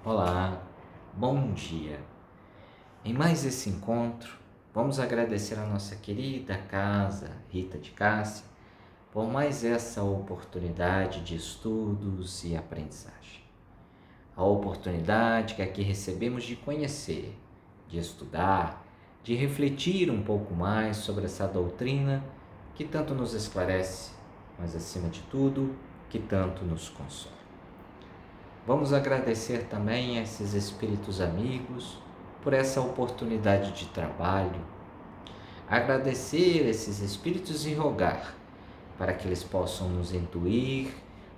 Olá, bom dia. Em mais esse encontro, vamos agradecer a nossa querida casa Rita de Cássia por mais essa oportunidade de estudos e aprendizagem. A oportunidade que aqui recebemos de conhecer, de estudar, de refletir um pouco mais sobre essa doutrina que tanto nos esclarece, mas acima de tudo, que tanto nos consola. Vamos agradecer também a esses espíritos amigos por essa oportunidade de trabalho, agradecer esses espíritos e rogar para que eles possam nos intuir,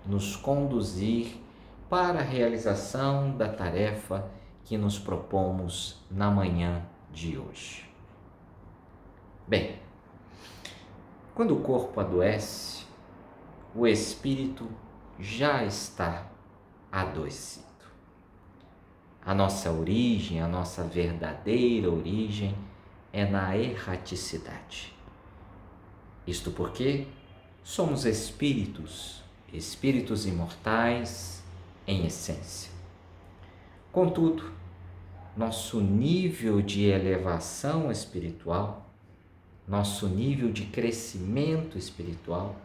nos conduzir para a realização da tarefa que nos propomos na manhã de hoje. Bem, quando o corpo adoece, o espírito já está adoecido. A nossa origem, a nossa verdadeira origem é na erraticidade. Isto porque somos espíritos imortais em essência. Contudo, nosso nível de elevação espiritual, nosso nível de crescimento espiritual,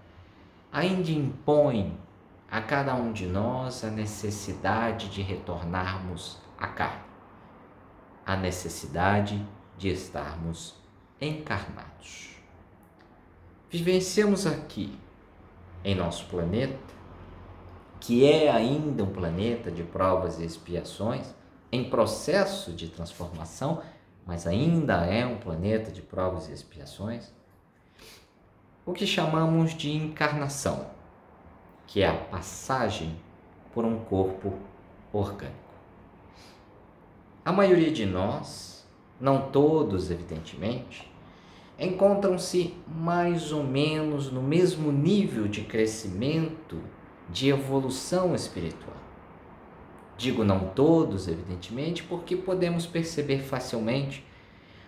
ainda impõe a cada um de nós a necessidade de retornarmos à carne, a necessidade de estarmos encarnados. Vivenciamos aqui, em nosso planeta, que é ainda um planeta de provas e expiações, em processo de transformação, mas ainda é um planeta de provas e expiações, o que chamamos de encarnação, que é a passagem por um corpo orgânico. A maioria de nós, não todos evidentemente, encontram-se mais ou menos no mesmo nível de crescimento, de evolução espiritual. Digo não todos, evidentemente, porque podemos perceber facilmente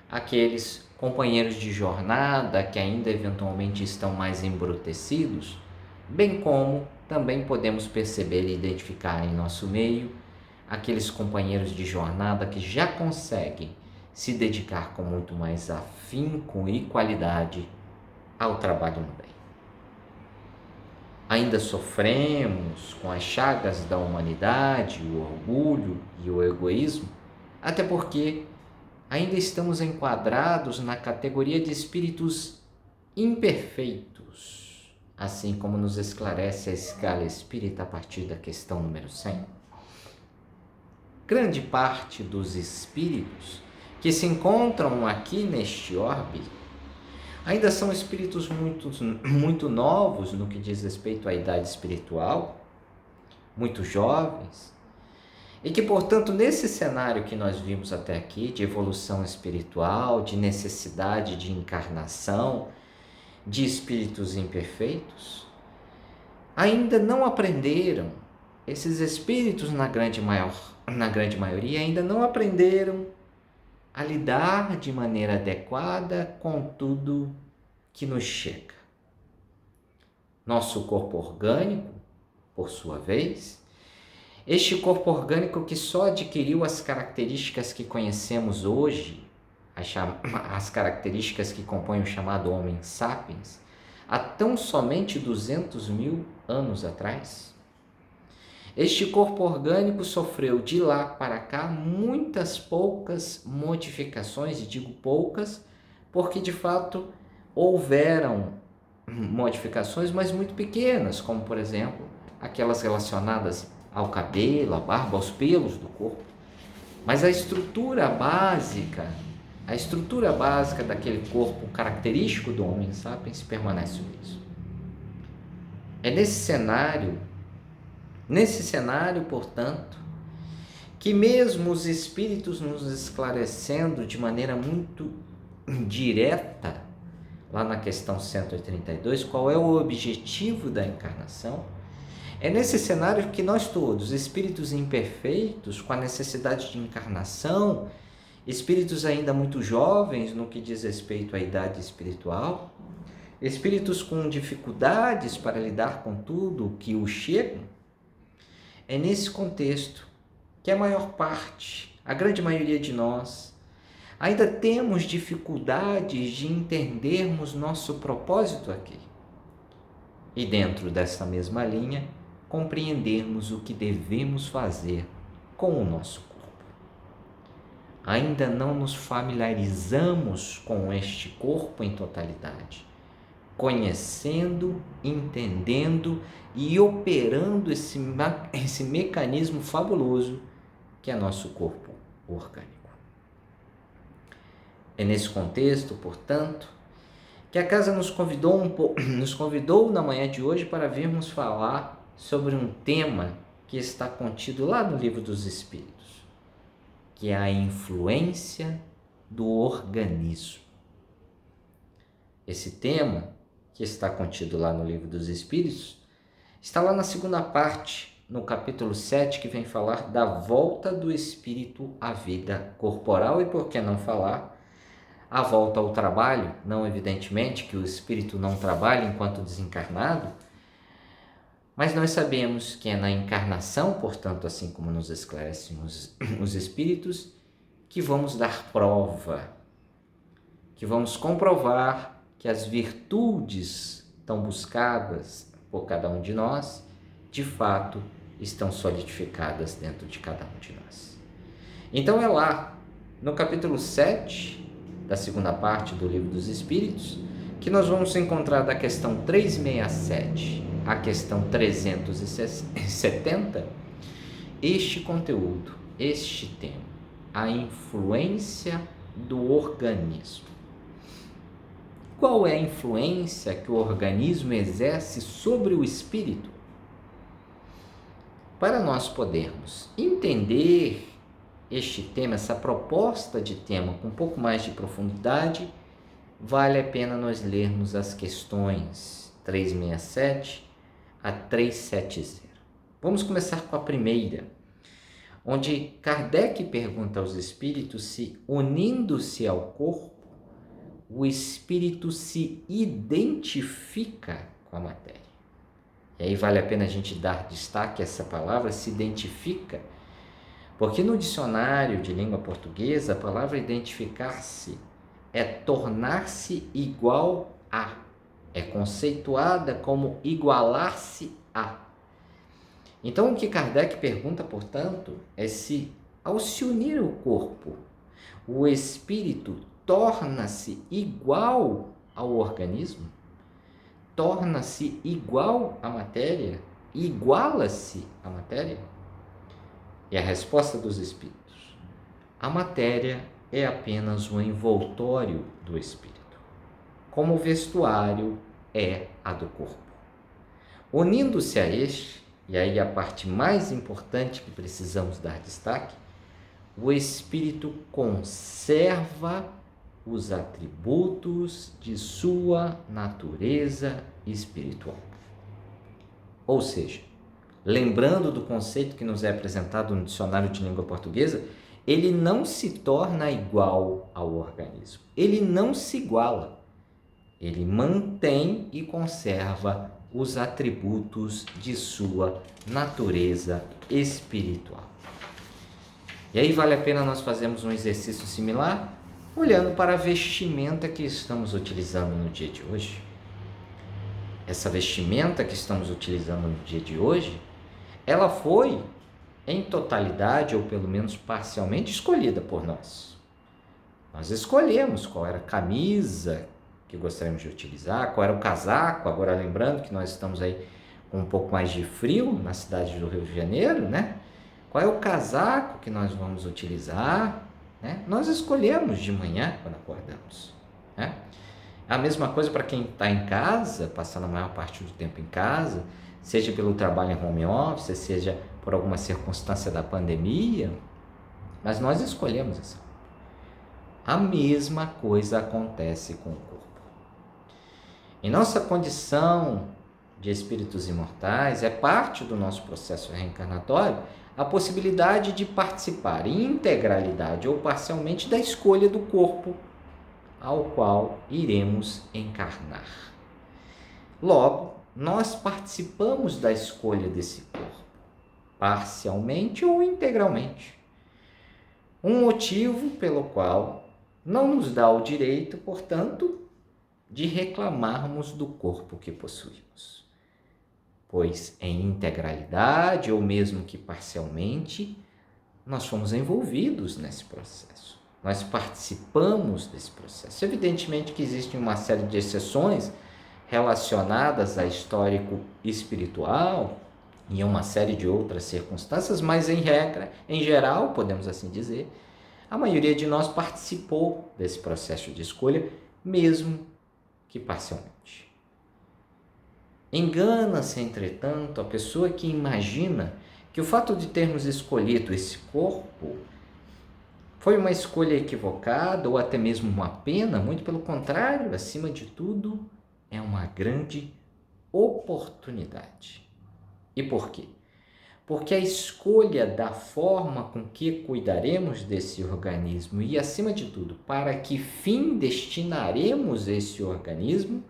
aqueles companheiros de jornada que ainda eventualmente estão mais embrutecidos, bem como também podemos perceber e identificar em nosso meio aqueles companheiros de jornada que já conseguem se dedicar com muito mais afinco e qualidade ao trabalho no bem. Ainda sofremos com as chagas da humanidade, o orgulho e o egoísmo, até porque ainda estamos enquadrados na categoria de espíritos imperfeitos, assim como nos esclarece a escala espírita a partir da questão número 100. Grande parte dos espíritos que se encontram aqui neste orbe ainda são espíritos muito novos no que diz respeito à idade espiritual, muito jovens, e que, portanto, nesse cenário que nós vimos até aqui, de evolução espiritual, de necessidade de encarnação, de espíritos imperfeitos, ainda não aprenderam, esses espíritos na grande maioria ainda não aprenderam a lidar de maneira adequada com tudo que nos chega. Nosso corpo orgânico, por sua vez, este corpo orgânico que só adquiriu as características que conhecemos hoje, as características que compõem o chamado Homo sapiens, há tão somente 200 mil anos atrás. Este corpo orgânico sofreu de lá para cá muitas poucas modificações, e digo poucas, porque de fato houveram modificações, mas muito pequenas, como por exemplo, aquelas relacionadas ao cabelo, à barba, aos pelos do corpo. Mas a estrutura básica daquele corpo característico do Homo sapiens permanece o mesmo. É nesse cenário, portanto, que mesmo os espíritos nos esclarecendo de maneira muito direta, lá na questão 132, qual é o objetivo da encarnação, é nesse cenário que nós todos, espíritos imperfeitos, com a necessidade de encarnação, espíritos ainda muito jovens no que diz respeito à idade espiritual, espíritos com dificuldades para lidar com tudo que os chega, é nesse contexto que a maior parte, a grande maioria de nós, ainda temos dificuldades de entendermos nosso propósito aqui. E dentro dessa mesma linha, compreendermos o que devemos fazer com o nosso corpo. Ainda não nos familiarizamos com este corpo em totalidade, conhecendo, entendendo e operando esse mecanismo fabuloso que é nosso corpo orgânico. É nesse contexto, portanto, que a casa nos convidou na manhã de hoje para virmos falar sobre um tema que está contido lá no Livro dos Espíritos, que é a influência do organismo. Esse tema, que está contido lá no Livro dos Espíritos, está lá na segunda parte, no capítulo 7, que vem falar da volta do espírito à vida corporal e, por que não falar, a volta ao trabalho. Não evidentemente que o espírito não trabalha enquanto desencarnado, mas nós sabemos que é na encarnação, portanto, assim como nos esclarecem os espíritos, que vamos dar prova, que vamos comprovar que as virtudes tão buscadas por cada um de nós, de fato, estão solidificadas dentro de cada um de nós. Então é lá, no capítulo 7, da segunda parte do Livro dos Espíritos, que nós vamos encontrar da questão 367 à questão 370, este conteúdo, este tema, a influência do organismo. Qual é a influência que o organismo exerce sobre o espírito? Para nós podermos entender este tema, essa proposta de tema com um pouco mais de profundidade, vale a pena nós lermos as questões 367 a 370. Vamos começar com a primeira, onde Kardec pergunta aos espíritos se, unindo-se ao corpo, o espírito se identifica com a matéria. E aí vale a pena a gente dar destaque a essa palavra, se identifica, porque no dicionário de língua portuguesa, a palavra identificar-se é tornar-se igual a, é conceituada como igualar-se a. Então o que Kardec pergunta, portanto, é se, ao se unir ao corpo, o espírito torna-se igual ao organismo? Torna-se igual à matéria? Iguala-se à matéria? E a resposta dos espíritos: a matéria é apenas um envoltório do espírito, como o vestuário é a do corpo. Unindo-se a este, e aí a parte mais importante que precisamos dar destaque, o espírito conserva os atributos de sua natureza espiritual. Ou seja, lembrando do conceito que nos é apresentado no dicionário de língua portuguesa, ele não se torna igual ao organismo, ele não se iguala, ele mantém e conserva os atributos de sua natureza espiritual. E aí vale a pena nós fazermos um exercício similar, olhando para a vestimenta que estamos utilizando no dia de hoje. Essa vestimenta que estamos utilizando no dia de hoje, ela foi, em totalidade, ou pelo menos parcialmente, escolhida por nós. Nós escolhemos qual era a camisa que gostaríamos de utilizar, qual era o casaco, agora lembrando que nós estamos aí com um pouco mais de frio na cidade do Rio de Janeiro, né? Qual é o casaco que nós vamos utilizar, né? Nós escolhemos de manhã quando acordamos, né? A mesma coisa para quem está em casa, passando a maior parte do tempo em casa, seja pelo trabalho em home office, seja por alguma circunstância da pandemia, mas nós escolhemos essa. A mesma coisa acontece com o corpo. Em nossa condição de espíritos imortais, é parte do nosso processo reencarnatório a possibilidade de participar em integralidade ou parcialmente da escolha do corpo ao qual iremos encarnar. Logo, nós participamos da escolha desse corpo. parcialmente ou integralmente. Um motivo pelo qual não nos dá o direito, portanto, de reclamarmos do corpo que possuímos, pois em integralidade ou mesmo que parcialmente, nós fomos envolvidos nesse processo, nós participamos desse processo. Evidentemente que existe uma série de exceções relacionadas a histórico espiritual e uma série de outras circunstâncias, mas em regra, em geral, podemos assim dizer, a maioria de nós participou desse processo de escolha, mesmo que parcialmente. Engana-se, entretanto, a pessoa que imagina que o fato de termos escolhido esse corpo foi uma escolha equivocada ou até mesmo uma pena. Muito pelo contrário, acima de tudo, é uma grande oportunidade. E por quê? Porque a escolha da forma com que cuidaremos desse organismo e, acima de tudo, para que fim destinaremos esse organismo,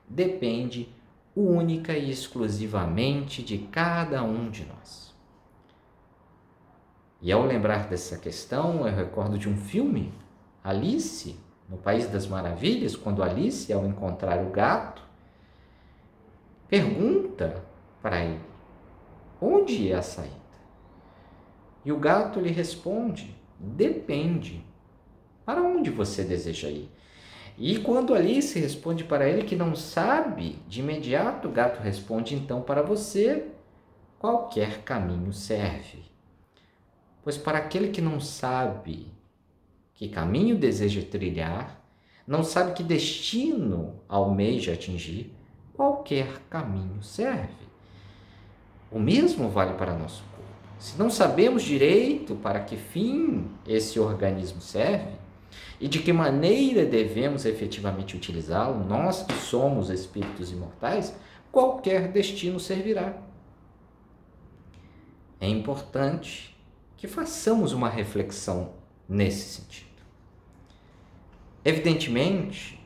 depende única e exclusivamente de cada um de nós. E ao lembrar dessa questão, eu recordo de um filme, Alice, no País das Maravilhas, quando Alice, ao encontrar o gato, pergunta para ele: onde é a saída? E o gato lhe responde: depende. Para onde você deseja ir? E quando Alice responde para ele que não sabe, de imediato o gato responde: então, para você, qualquer caminho serve. Pois para aquele que não sabe que caminho deseja trilhar, não sabe que destino almeja atingir, qualquer caminho serve. O mesmo vale para nosso corpo. Se não sabemos direito para que fim esse organismo serve e de que maneira devemos efetivamente utilizá-lo, nós que somos espíritos imortais, qualquer destino servirá. É importante que façamos uma reflexão nesse sentido. Evidentemente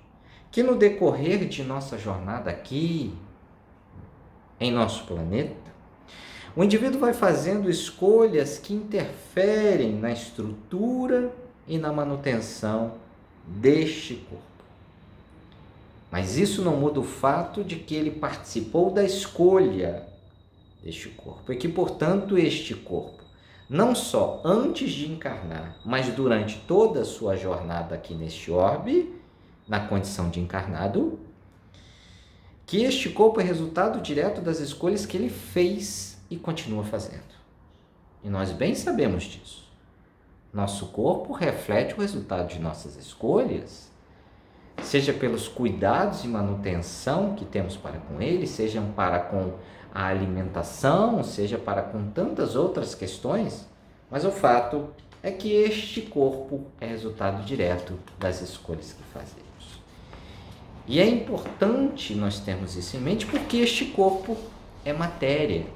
que no decorrer de nossa jornada aqui, em nosso planeta, o indivíduo vai fazendo escolhas que interferem na estrutura e na manutenção deste corpo. Mas isso não muda o fato de que ele participou da escolha deste corpo e que, portanto, este corpo, não só antes de encarnar, mas durante toda a sua jornada aqui neste orbe, na condição de encarnado, que este corpo é resultado direto das escolhas que ele fez e continua fazendo. E nós bem sabemos disso. Nosso corpo reflete o resultado de nossas escolhas, seja pelos cuidados e manutenção que temos para com ele, seja para com a alimentação, seja para com tantas outras questões, mas o fato é que este corpo é resultado direto das escolhas que fazemos. E é importante nós termos isso em mente porque este corpo é matéria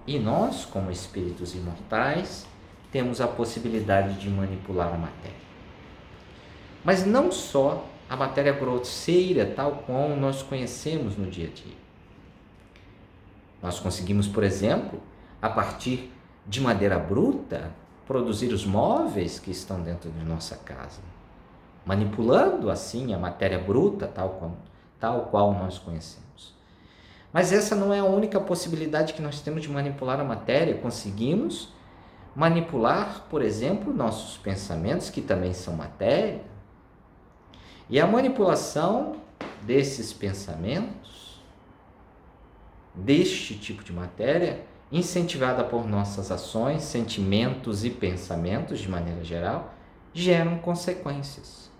e nós, como espíritos imortais, temos a possibilidade de manipular a matéria. Mas não só a matéria grosseira, tal como nós conhecemos no dia a dia. Nós conseguimos, por exemplo, a partir de madeira bruta, produzir os móveis que estão dentro de nossa casa, manipulando assim a matéria bruta, tal qual nós conhecemos. Mas essa não é a única possibilidade que nós temos de manipular a matéria. Conseguimos manipular, por exemplo, nossos pensamentos, que também são matéria. E a manipulação desses pensamentos, deste tipo de matéria, incentivada por nossas ações, sentimentos e pensamentos, de maneira geral, geram consequências.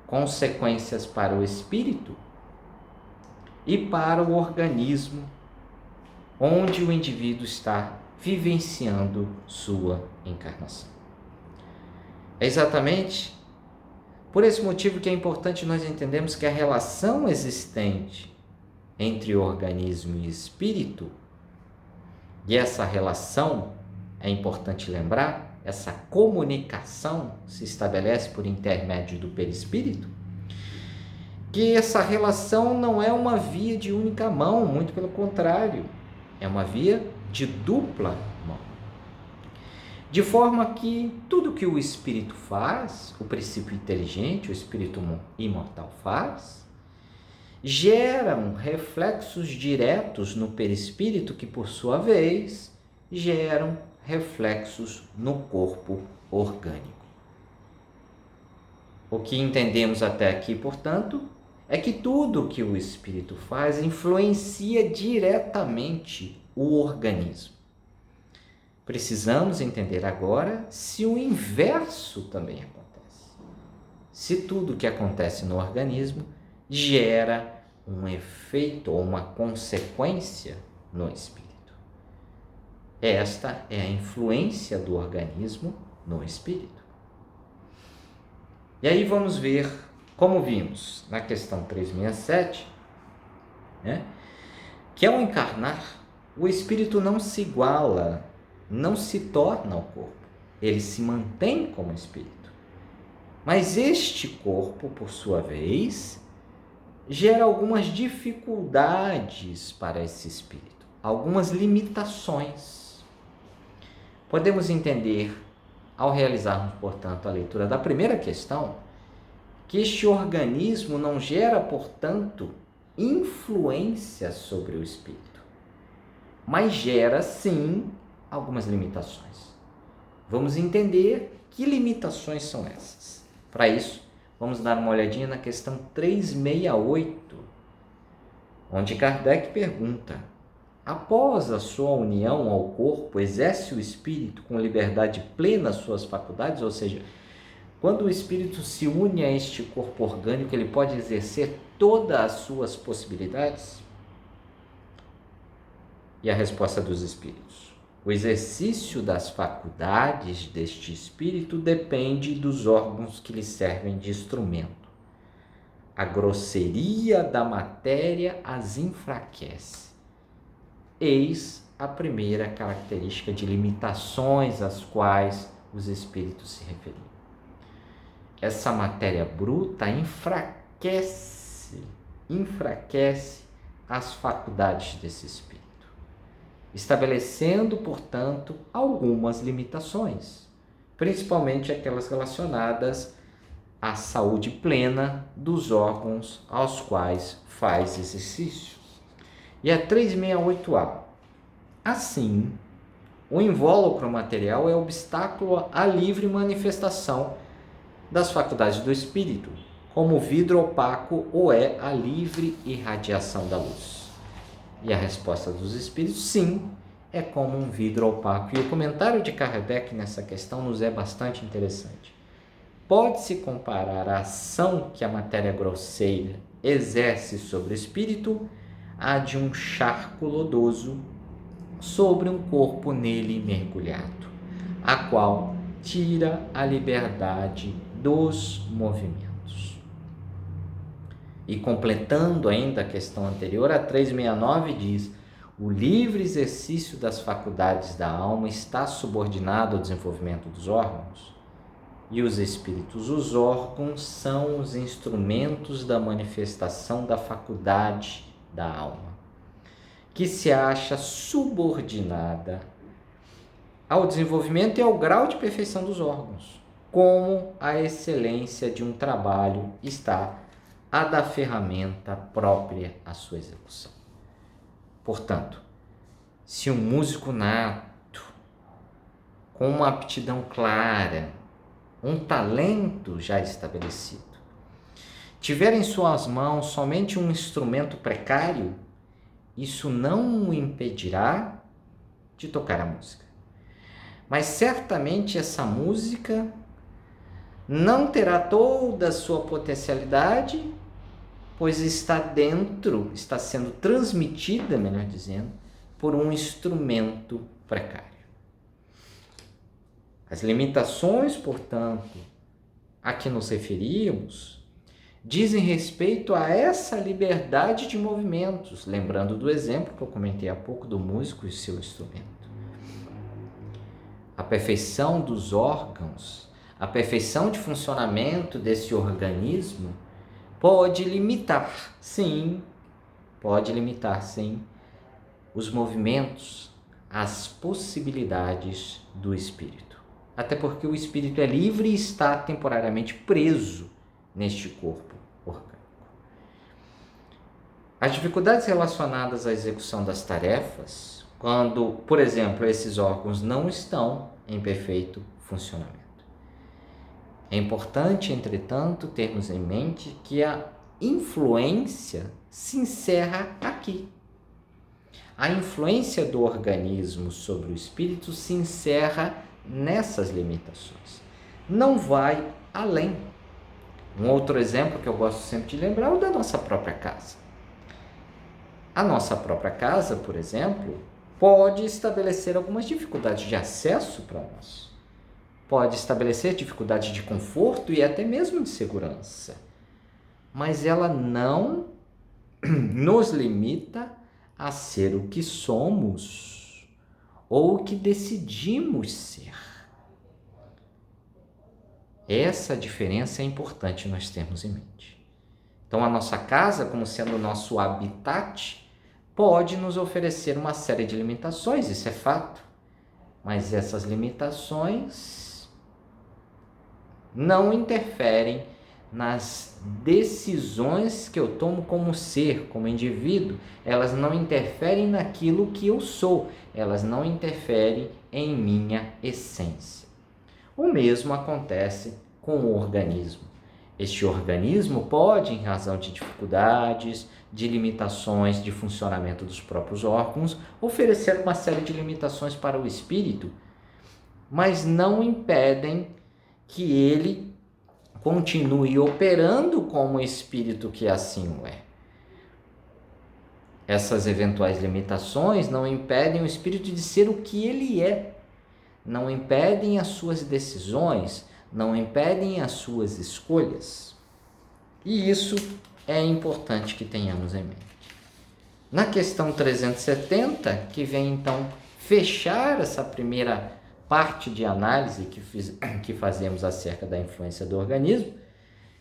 Consequências para o espírito e para o organismo onde o indivíduo está vivenciando sua encarnação. É exatamente por esse motivo que é importante nós entendermos que a relação existente entre organismo e espírito, e essa relação, é importante lembrar, essa comunicação se estabelece por intermédio do perispírito, que essa relação não é uma via de única mão, muito pelo contrário, é uma via de dupla mão. De forma que tudo que o espírito faz, o princípio inteligente, o espírito imortal faz, geram reflexos diretos no perispírito que, por sua vez, geram reflexos no corpo orgânico. O que entendemos até aqui, portanto, é que tudo que o espírito faz influencia diretamente o organismo. Precisamos entender agora se o inverso também acontece. Se tudo que acontece no organismo gera um efeito ou uma consequência no espírito. Esta é a influência do organismo no espírito. E aí vamos ver, como vimos na questão 367, que ao encarnar, o espírito não se iguala, não se torna o corpo, ele se mantém como espírito. Mas este corpo, por sua vez, gera algumas dificuldades para esse espírito, algumas limitações. Podemos entender, ao realizarmos, portanto, a leitura da primeira questão, que este organismo não gera, portanto, influência sobre o espírito, mas gera, sim, algumas limitações. Vamos entender que limitações são essas. Para isso, vamos dar uma olhadinha na questão 368, onde Kardec pergunta: após a sua união ao corpo, exerce o espírito com liberdade plena as suas faculdades? Ou seja, quando o espírito se une a este corpo orgânico, ele pode exercer todas as suas possibilidades? E a resposta dos espíritos: o exercício das faculdades deste espírito depende dos órgãos que lhe servem de instrumento. A grosseria da matéria as enfraquece. Eis a primeira característica de limitações às quais os espíritos se referiram. Essa matéria bruta enfraquece as faculdades desse espírito, estabelecendo, portanto, algumas limitações, principalmente aquelas relacionadas à saúde plena dos órgãos aos quais faz exercício. E a 368A. Assim, o invólucro material é obstáculo à livre manifestação das faculdades do espírito, como o vidro opaco ou é a livre irradiação da luz. E a resposta dos espíritos: sim, é como um vidro opaco. E o comentário de Kardec nessa questão nos é bastante interessante. Pode-se comparar a ação que a matéria grosseira exerce sobre o espírito à de um charco lodoso sobre um corpo nele mergulhado, a qual tira a liberdade dos movimentos. E completando ainda a questão anterior, a 369 diz: o livre exercício das faculdades da alma está subordinado ao desenvolvimento dos órgãos. E os espíritos, os órgãos, são os instrumentos da manifestação da faculdade da alma, que se acha subordinada ao desenvolvimento e ao grau de perfeição dos órgãos, como a excelência de um trabalho está a da ferramenta própria à sua execução. Portanto, se um músico nato, com uma aptidão clara, um talento já estabelecido, tiver em suas mãos somente um instrumento precário, isso não o impedirá de tocar a música. Mas certamente essa música não terá toda a sua potencialidade, pois está sendo transmitida, melhor dizendo, por um instrumento precário. As limitações, portanto, a que nos referimos, dizem respeito a essa liberdade de movimentos, lembrando do exemplo que eu comentei há pouco do músico e seu instrumento. A perfeição dos órgãos, a perfeição de funcionamento desse organismo pode limitar, sim, os movimentos, as possibilidades do espírito. Até porque o espírito é livre e está temporariamente preso neste corpo orgânico. As dificuldades relacionadas à execução das tarefas, quando, por exemplo, esses órgãos não estão em perfeito funcionamento. É importante, entretanto, termos em mente que a influência se encerra aqui. A influência do organismo sobre o espírito se encerra nessas limitações. Não vai além. Um outro exemplo que eu gosto sempre de lembrar é o da nossa própria casa. A nossa própria casa, por exemplo, pode estabelecer algumas dificuldades de acesso para nós. Pode estabelecer dificuldades de conforto e até mesmo de segurança. Mas ela não nos limita a ser o que somos ou o que decidimos ser. Essa diferença é importante nós termos em mente. Então, a nossa casa, como sendo o nosso habitat, pode nos oferecer uma série de limitações, isso é fato. Mas essas limitações não interferem nas decisões que eu tomo como ser, como indivíduo. Elas não interferem naquilo que eu sou, elas não interferem em minha essência. O mesmo acontece com o organismo. Este organismo pode, em razão de dificuldades, de limitações de funcionamento dos próprios órgãos, oferecer uma série de limitações para o espírito, mas não impedem que ele continue operando como espírito que assim o é. Essas eventuais limitações não impedem o espírito de ser o que ele é, não impedem as suas decisões, não impedem as suas escolhas. E isso é importante que tenhamos em mente. Na questão 370, que vem então fechar essa primeira parte de análise que fazemos acerca da influência do organismo,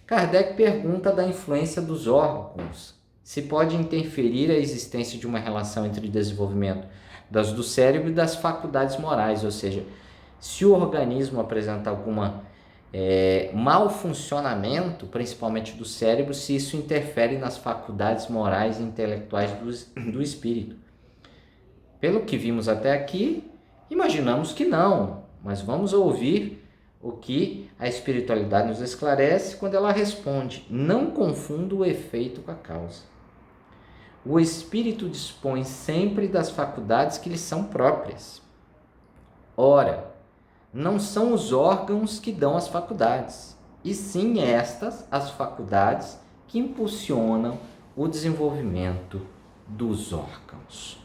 Kardec pergunta da influência dos órgãos, se pode interferir a existência de uma relação entre o desenvolvimento do cérebro e das faculdades morais, ou seja, se o organismo apresenta alguma mau funcionamento, principalmente do cérebro, se isso interfere nas faculdades morais e intelectuais do espírito. Pelo que vimos até aqui, imaginamos que não, mas vamos ouvir o que a espiritualidade nos esclarece quando ela responde: não confunda o efeito com a causa. O espírito dispõe sempre das faculdades que lhe são próprias. Ora, não são os órgãos que dão as faculdades, e sim estas as faculdades que impulsionam o desenvolvimento dos órgãos.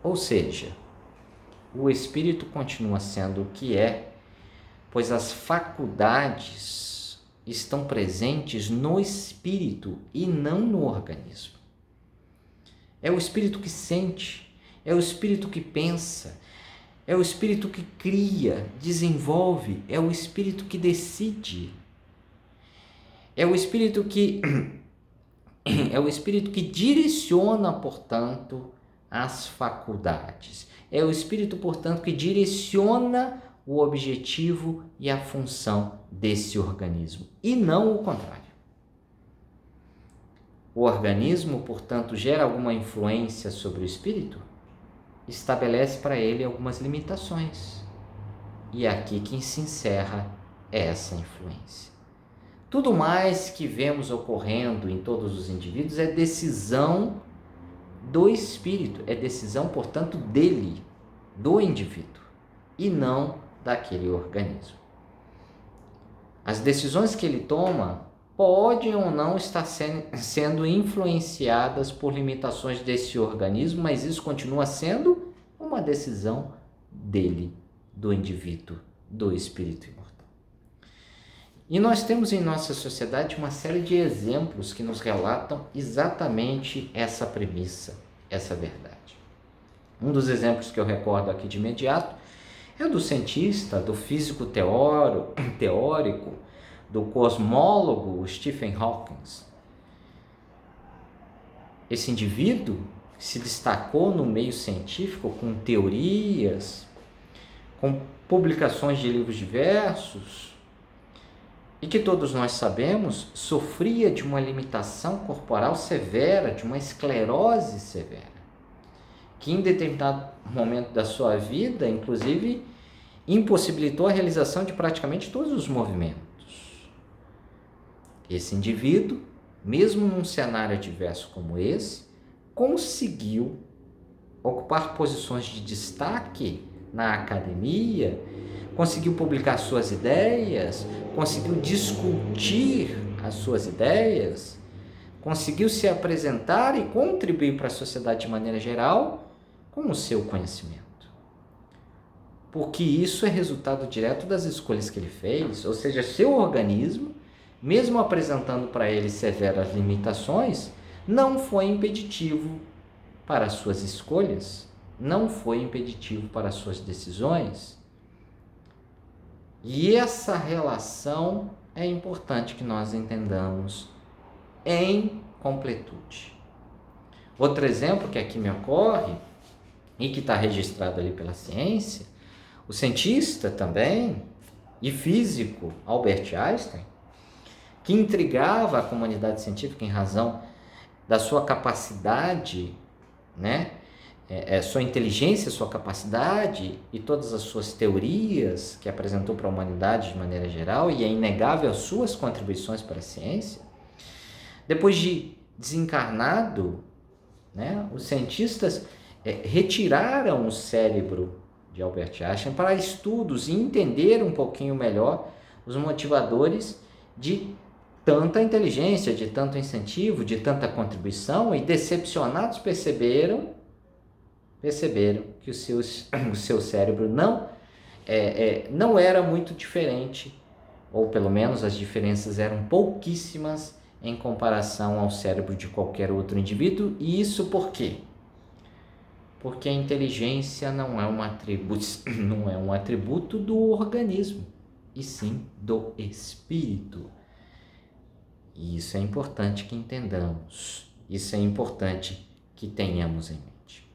Ou seja, o espírito continua sendo o que é, pois as faculdades estão presentes no espírito e não no organismo. É o espírito que sente, é o espírito que pensa, é o espírito que cria, desenvolve, é o espírito que decide. É o espírito que direciona, portanto, as faculdades. É o espírito, portanto, que direciona o objetivo e a função desse organismo, e não o contrário. O organismo, portanto, gera alguma influência sobre o espírito? Estabelece para ele algumas limitações. E é aqui que se encerra essa influência. Tudo mais que vemos ocorrendo em todos os indivíduos é decisão do espírito, é decisão, portanto, dele, do indivíduo, e não daquele organismo. As decisões que ele toma podem ou não estar sendo influenciadas por limitações desse organismo, mas isso continua sendo uma decisão dele, do indivíduo, do espírito imortal. E nós temos em nossa sociedade uma série de exemplos que nos relatam exatamente essa premissa, essa verdade. Um dos exemplos que eu recordo aqui de imediato é do cientista, do físico teórico, do cosmólogo Stephen Hawking. Esse indivíduo se destacou no meio científico com teorias, com publicações de livros diversos, e que todos nós sabemos sofria de uma limitação corporal severa, de uma esclerose severa, que em determinado momento da sua vida, inclusive, impossibilitou a realização de praticamente todos os movimentos. Esse indivíduo, mesmo num cenário adverso como esse, conseguiu ocupar posições de destaque na academia, conseguiu publicar suas ideias, conseguiu discutir as suas ideias, conseguiu se apresentar e contribuir para a sociedade de maneira geral com o seu conhecimento. Porque isso é resultado direto das escolhas que ele fez, ou seja, seu organismo, mesmo apresentando para ele severas limitações, não foi impeditivo para as suas escolhas, não foi impeditivo para as suas decisões. E essa relação é importante que nós entendamos em completude. Outro exemplo que aqui me ocorre, e que está registrado ali pela ciência, o cientista também e físico Albert Einstein, que intrigava a comunidade científica em razão da sua capacidade, sua inteligência, sua capacidade e todas as suas teorias que apresentou para a humanidade de maneira geral, e é inegável as suas contribuições para a ciência. Depois de desencarnado, os cientistas retiraram o cérebro de Albert Einstein para estudos e entender um pouquinho melhor os motivadores de tanta inteligência, de tanto incentivo, de tanta contribuição, e decepcionados perceberam que o seu cérebro não era muito diferente, ou pelo menos as diferenças eram pouquíssimas em comparação ao cérebro de qualquer outro indivíduo. E isso por quê? Porque a inteligência não é um atributo do organismo, e sim do espírito. E isso é importante que entendamos, isso é importante que tenhamos em mente.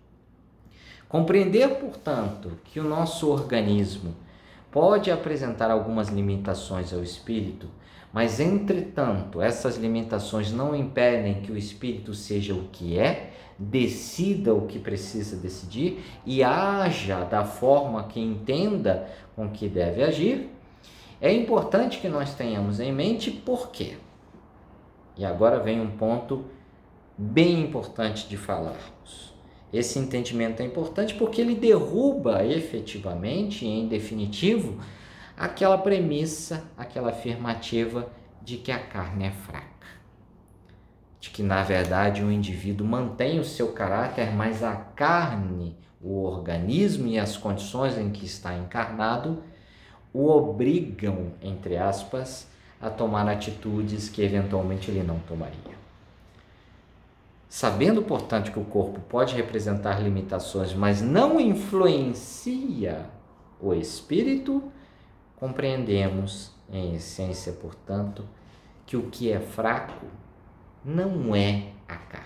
Compreender, portanto, que o nosso organismo pode apresentar algumas limitações ao espírito, mas, entretanto, essas limitações não impedem que o espírito seja o que é, decida o que precisa decidir e haja da forma que entenda com que deve agir. É importante que nós tenhamos em mente por quê. E agora vem um ponto bem importante de falarmos. Esse entendimento é importante porque ele derruba efetivamente, em definitivo, aquela premissa, aquela afirmativa de que a carne é fraca. De que, na verdade, o indivíduo mantém o seu caráter, mas a carne, o organismo e as condições em que está encarnado o obrigam, entre aspas, a tomar atitudes que eventualmente ele não tomaria. Sabendo, portanto, que o corpo pode representar limitações, mas não influencia o espírito, compreendemos, em essência, portanto, que o que é fraco não é a carne,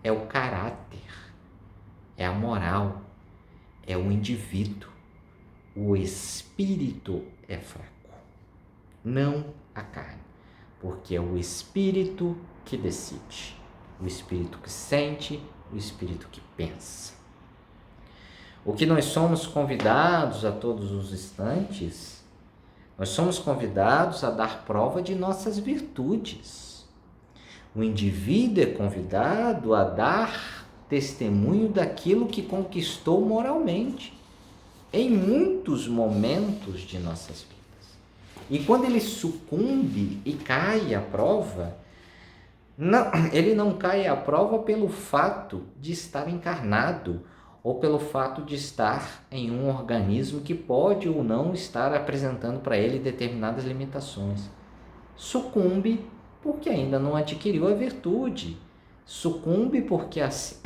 é o caráter, é a moral, é o indivíduo. O espírito é fraco, não a carne, porque é o espírito que decide, o espírito que sente, o espírito que pensa. O que nós somos convidados a todos os instantes, nós somos convidados a dar prova de nossas virtudes. O indivíduo é convidado a dar testemunho daquilo que conquistou moralmente em muitos momentos de nossas vidas. E quando ele sucumbe e cai à prova, ele não cai à prova pelo fato de estar encarnado ou pelo fato de estar em um organismo que pode ou não estar apresentando para ele determinadas limitações. Sucumbe porque ainda não adquiriu a virtude. Sucumbe porque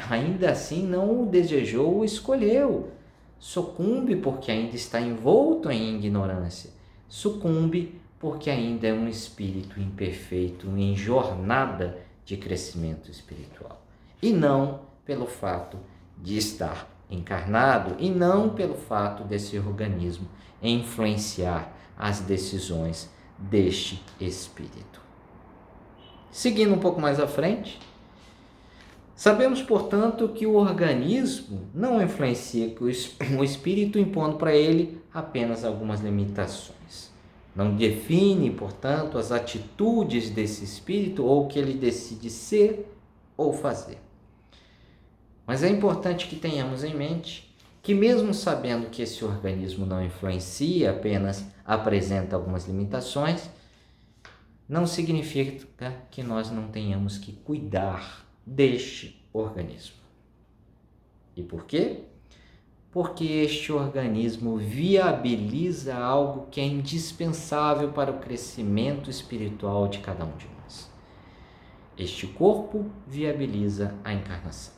ainda assim não o desejou ou escolheu. Sucumbe porque ainda está envolto em ignorância. Sucumbe porque ainda é um espírito imperfeito em jornada de crescimento espiritual. E não pelo fato de estar encarnado e não pelo fato desse organismo influenciar as decisões deste espírito. Seguindo um pouco mais à frente, sabemos, portanto, que o organismo não influencia o espírito, impondo para ele apenas algumas limitações. Não define, portanto, as atitudes desse espírito ou o que ele decide ser ou fazer. Mas é importante que tenhamos em mente que, mesmo sabendo que esse organismo não influencia, apenas apresenta algumas limitações, não significa que nós não tenhamos que cuidar deste organismo. E por quê? Porque este organismo viabiliza algo que é indispensável para o crescimento espiritual de cada um de nós. Este corpo viabiliza a encarnação.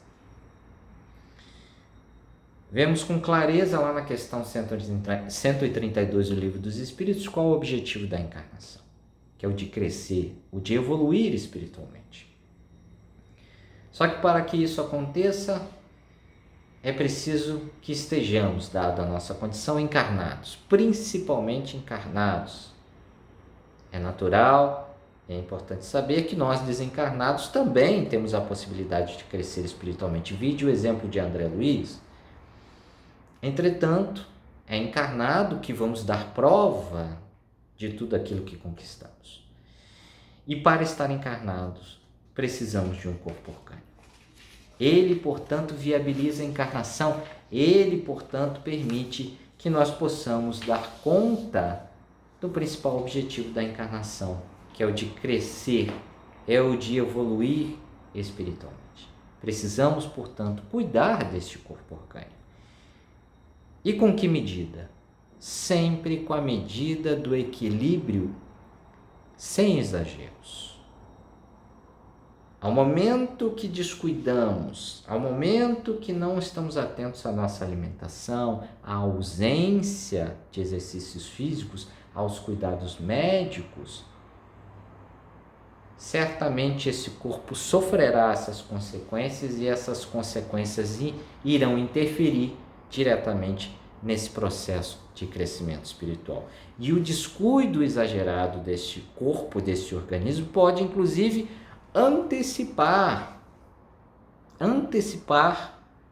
Vemos com clareza lá na questão 132 do Livro dos Espíritos qual é o objetivo da encarnação, que é o de crescer, o de evoluir espiritualmente. Só que para que isso aconteça, é preciso que estejamos, dada a nossa condição, encarnados, principalmente encarnados. É natural, é importante saber que nós desencarnados também temos a possibilidade de crescer espiritualmente. Vide o exemplo de André Luiz. Entretanto, é encarnado que vamos dar prova de tudo aquilo que conquistamos. E para estar encarnados, precisamos de um corpo orgânico. Ele, portanto, viabiliza a encarnação, ele, portanto, permite que nós possamos dar conta do principal objetivo da encarnação, que é o de crescer, é o de evoluir espiritualmente. Precisamos, portanto, cuidar deste corpo orgânico. E com que medida? Sempre com a medida do equilíbrio, sem exageros. Ao momento que descuidamos, ao momento que não estamos atentos à nossa alimentação, à ausência de exercícios físicos, aos cuidados médicos, certamente esse corpo sofrerá essas consequências e essas consequências irão interferir diretamente nesse processo de crescimento espiritual. E o descuido exagerado deste corpo, deste organismo, pode inclusive antecipar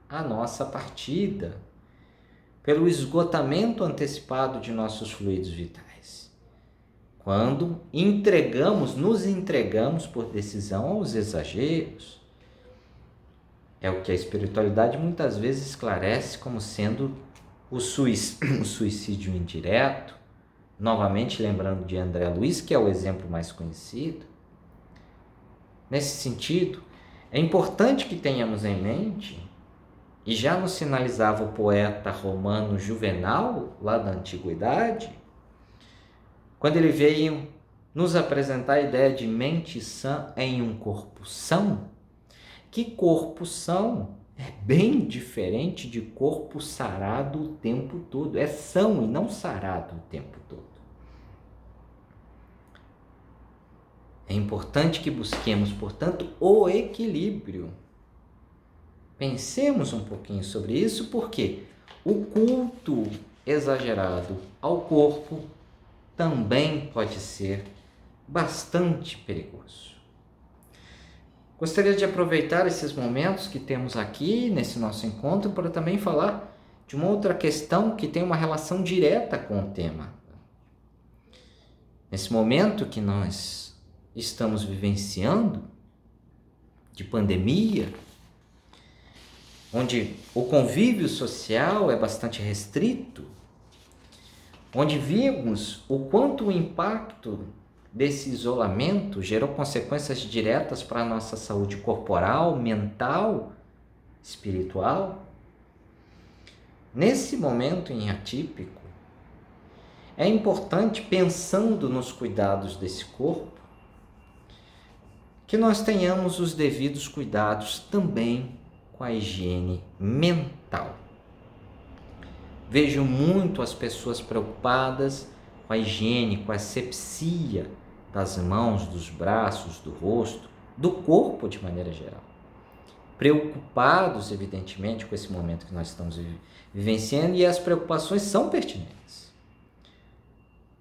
a nossa partida, pelo esgotamento antecipado de nossos fluidos vitais. Quando nos entregamos por decisão aos exageros, é o que a espiritualidade muitas vezes esclarece como sendo o suicídio indireto, novamente lembrando de André Luiz, que é o exemplo mais conhecido. Nesse sentido, é importante que tenhamos em mente, e já nos sinalizava o poeta romano Juvenal, lá da Antiguidade, quando ele veio nos apresentar a ideia de mente sã em um corpo são, que corpo são é bem diferente de corpo sarado o tempo todo. É são e não sarado o tempo todo. É importante que busquemos, portanto, o equilíbrio. Pensemos um pouquinho sobre isso, porque o culto exagerado ao corpo também pode ser bastante perigoso. Gostaria de aproveitar esses momentos que temos aqui nesse nosso encontro para também falar de uma outra questão que tem uma relação direta com o tema. Nesse momento que nós estamos vivenciando, de pandemia, onde o convívio social é bastante restrito, onde vimos o quanto o impacto desse isolamento gerou consequências diretas para a nossa saúde corporal, mental, espiritual. Nesse momento em atípico, é importante, pensando nos cuidados desse corpo, que nós tenhamos os devidos cuidados também com a higiene mental. Vejo muito as pessoas preocupadas com a higiene, com a asepsia das mãos, dos braços, do rosto, do corpo de maneira geral. preocupados, evidentemente, com esse momento que nós estamos vivenciando, e as preocupações são pertinentes.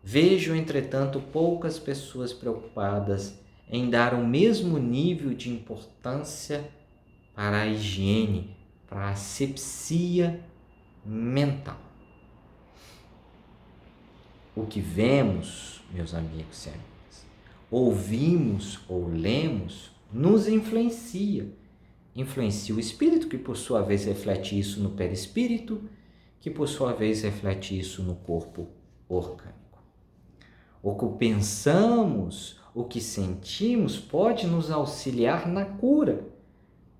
Vejo, entretanto, poucas pessoas preocupadas em dar o mesmo nível de importância para a higiene, para a asepsia mental. O que vemos, meus amigos e amigas, ouvimos ou lemos, nos influencia. Influencia o espírito, que por sua vez reflete isso no perispírito, que por sua vez reflete isso no corpo orgânico. O que pensamos, o que sentimos pode nos auxiliar na cura,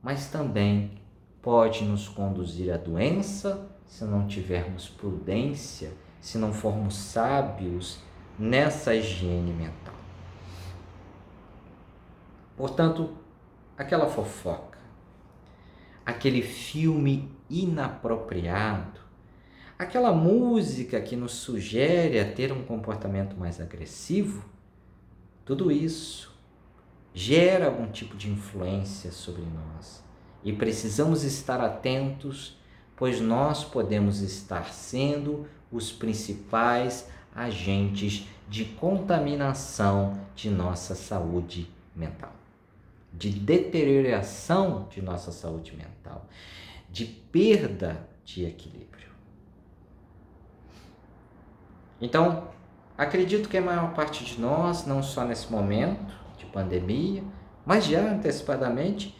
mas também pode nos conduzir à doença se não tivermos prudência, se não formos sábios nessa higiene mental. Portanto, aquela fofoca, aquele filme inapropriado, aquela música que nos sugere a ter um comportamento mais agressivo, tudo isso gera algum tipo de influência sobre nós e precisamos estar atentos, pois nós podemos estar sendo os principais agentes de contaminação de nossa saúde mental, de deterioração de nossa saúde mental, de perda de equilíbrio. Então, acredito que a maior parte de nós, não só nesse momento de pandemia, mas já antecipadamente,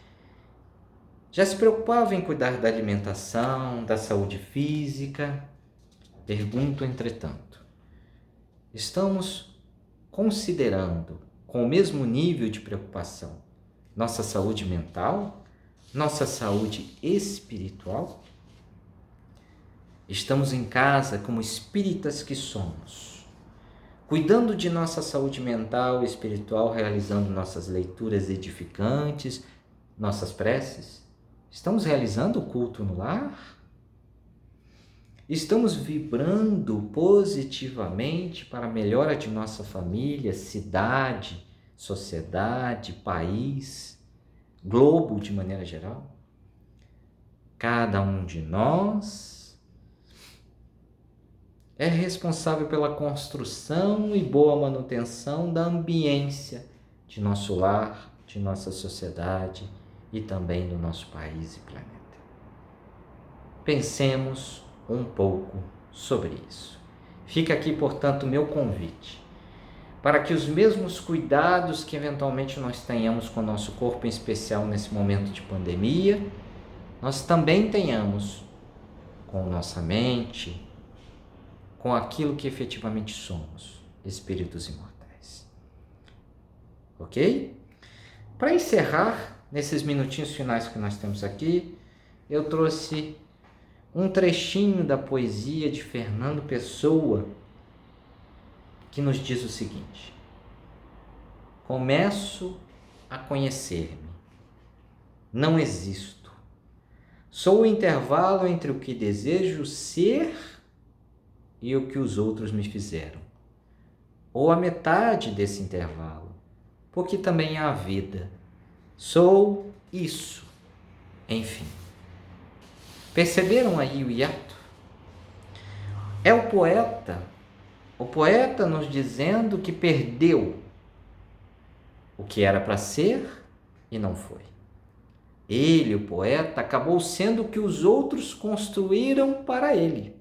já se preocupava em cuidar da alimentação, da saúde física. Pergunto, entretanto, estamos considerando com o mesmo nível de preocupação nossa saúde mental, nossa saúde espiritual? Estamos em casa como espíritas que somos, cuidando de nossa saúde mental e espiritual, realizando nossas leituras edificantes, nossas preces? Estamos realizando o culto no lar? Estamos vibrando positivamente para a melhora de nossa família, cidade, sociedade, país, globo de maneira geral? Cada um de nós é responsável pela construção e boa manutenção da ambiência de nosso lar, de nossa sociedade e também do nosso país e planeta. Pensemos um pouco sobre isso. Fica aqui, portanto, o meu convite para que os mesmos cuidados que eventualmente nós tenhamos com o nosso corpo, em especial nesse momento de pandemia, nós também tenhamos com nossa mente, com aquilo que efetivamente somos, espíritos imortais. Ok? Para encerrar, nesses minutinhos finais que nós temos aqui, eu trouxe um trechinho da poesia de Fernando Pessoa, que nos diz o seguinte: começo a conhecer-me, não existo, sou o intervalo entre o que desejo ser e o que os outros me fizeram, ou a metade desse intervalo, porque também há a vida, sou isso, enfim. Perceberam aí o hiato? É o poeta nos dizendo que perdeu o que era para ser e não foi. Ele, o poeta, acabou sendo o que os outros construíram para ele.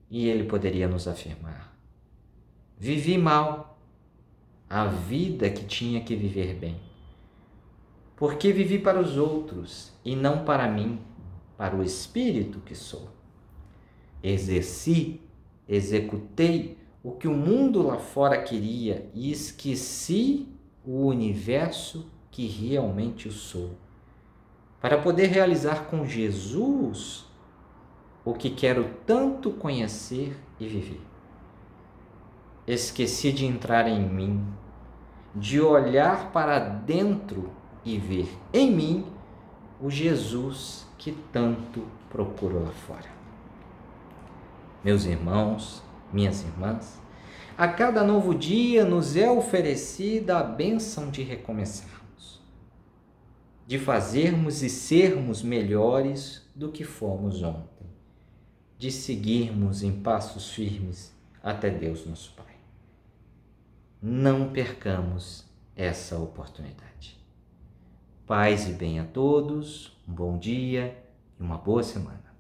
E ele poderia nos afirmar: vivi mal a vida que tinha que viver bem, porque vivi para os outros e não para mim, para o espírito que sou. Executei o que o mundo lá fora queria e esqueci o universo que realmente eu sou, para poder realizar com Jesus o que quero tanto conhecer e viver. Esqueci de entrar em mim, de olhar para dentro e ver em mim o Jesus que tanto procuro lá fora. Meus irmãos, minhas irmãs, a cada novo dia nos é oferecida a bênção de recomeçarmos. de fazermos e sermos melhores do que fomos ontem, de seguirmos em passos firmes até Deus nosso Pai. Não percamos essa oportunidade. Paz e bem a todos, um bom dia e uma boa semana.